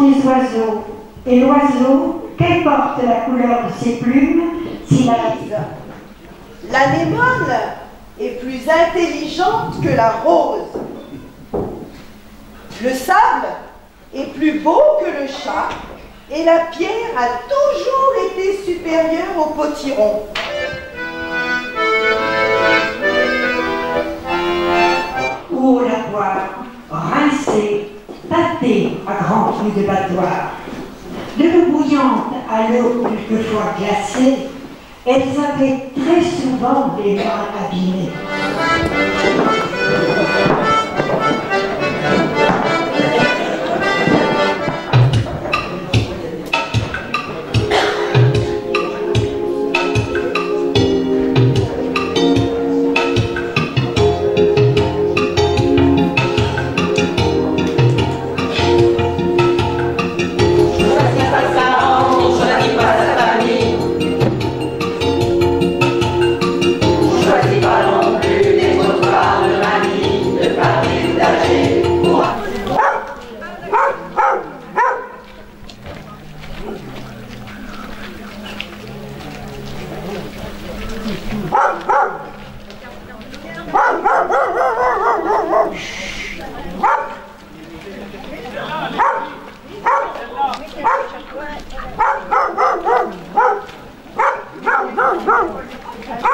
les oiseaux. Et l'oiseau, qu'importe la couleur de ses plumes, s'il a... L'anémone est plus intelligente que la rose. Le sable est plus beau que le chat. Et la pierre a toujours été supérieure au potiron. Ou la poire, rincée, tâtée à grands coups de battoir. De l'eau bouillante à l'eau quelquefois glacée, elles avaient très souvent les mains abîmées.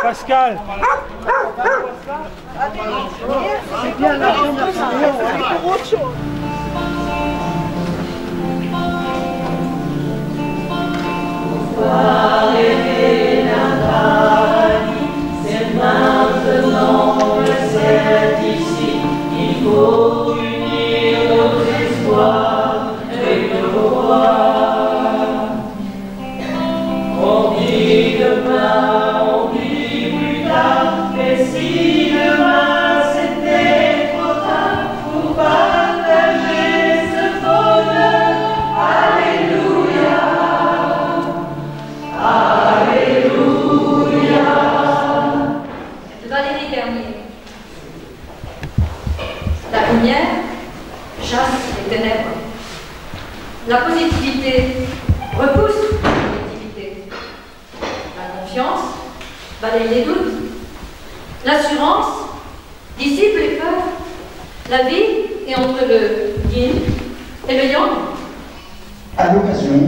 Pascal. C'est bien la c'est pour autre chose. C'est maintenant que c'est ici, il faut unir nos espoirs et nos voix. On dit demain, on dit plus tard, mais si demain c'était trop tard pour partager ce bonheur, alléluia, alléluia. Valérie Bernier. La lumière chasse les ténèbres. La positivité repousse la négativité. La confiance balaye les doutes. L'assurance dissipe les peurs. La vie est entre le yin et le yang. À l'occasion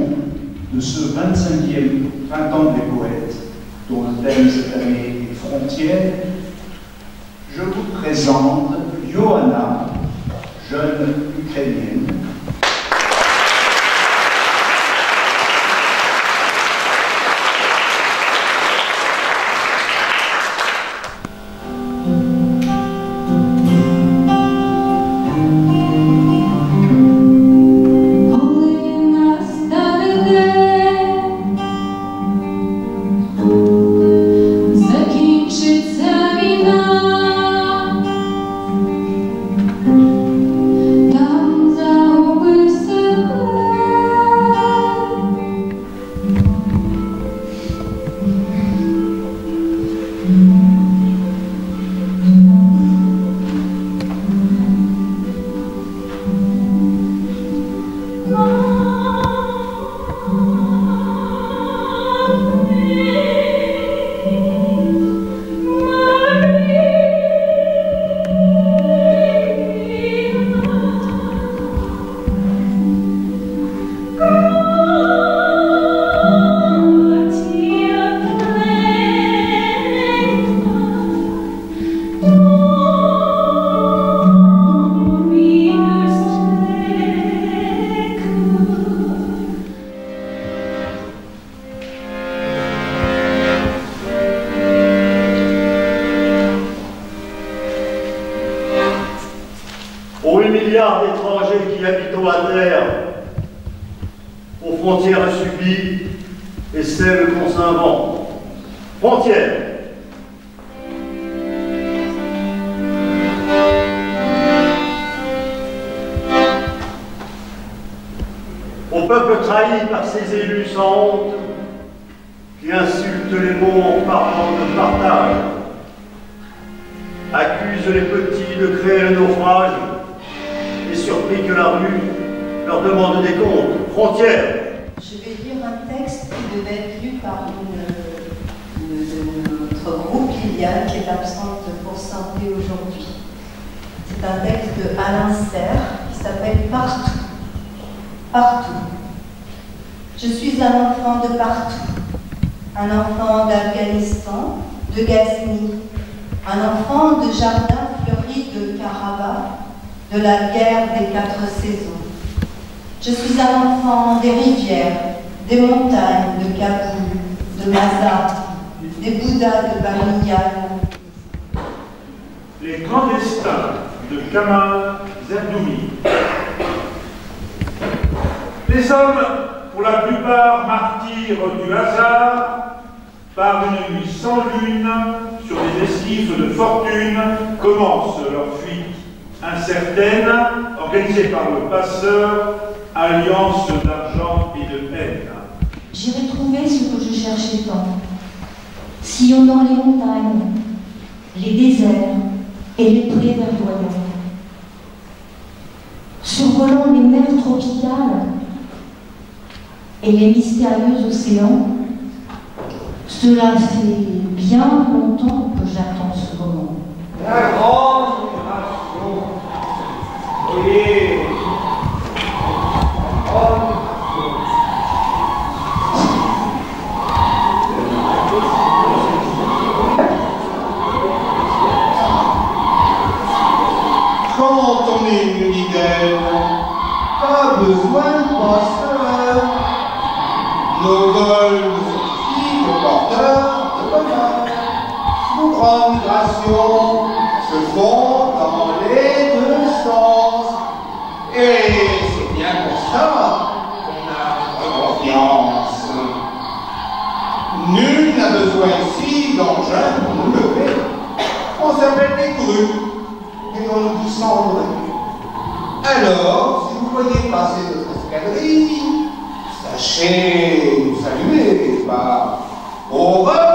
de ce 25e printemps des poètes, dont le thème cette année est Frontières, je vous présente Johanna, jeune ukrainienne. Aux 8 milliards d'étrangers qui habitent à terre, aux frontières subies et celles qu'on s'invente. Frontières. Au peuple trahi par ses élus sans honte, qui insultent les mots en parlant de partage, accusent les petits de créer le naufrage, et surpris que la rue leur demande des comptes. Frontières. Je vais lire un texte qui devait être lu par une de notre groupe, Liliane, qui est absente pour santé aujourd'hui. C'est un texte de Alain Serre qui s'appelle Partout. Partout. Je suis un enfant de partout. Un enfant d'Afghanistan, de Ghazni. Un enfant de jardin fleuri de Karabakh, de la guerre des 4 saisons. Je suis un enfant des rivières, des montagnes de Kaboul, de Mazar, des Bouddhas de Bamiyan. Les clandestins de Kamal Zerdoumi. Les hommes, pour la plupart martyrs du hasard, par une nuit sans lune, sur des esquifs de fortune, commencent leur fuite incertaine, organisée par le passeur, alliance d'argent et de haine. J'irai trouver ce que je cherchais tant, sillonnant les montagnes, les déserts et les prés verdoyants, survolant les mers tropicales et les mystérieux océans. Cela fait bien longtemps que j'attends ce moment. La grande migration. Oui. Quand on est une idole, pas besoin de passeur. Nos vols nous certifient de porteurs de bonheur. Nos grandes migrations se font dans les 2 sens. Et c'est bien pour ça qu'on a confiance. Nul n'a besoin ici d'engin pour nous lever. On s'appelle des grues. Et on nous descendre. Alors, si vous voyez passer notre escadrille, sachez nous saluer par au revoir.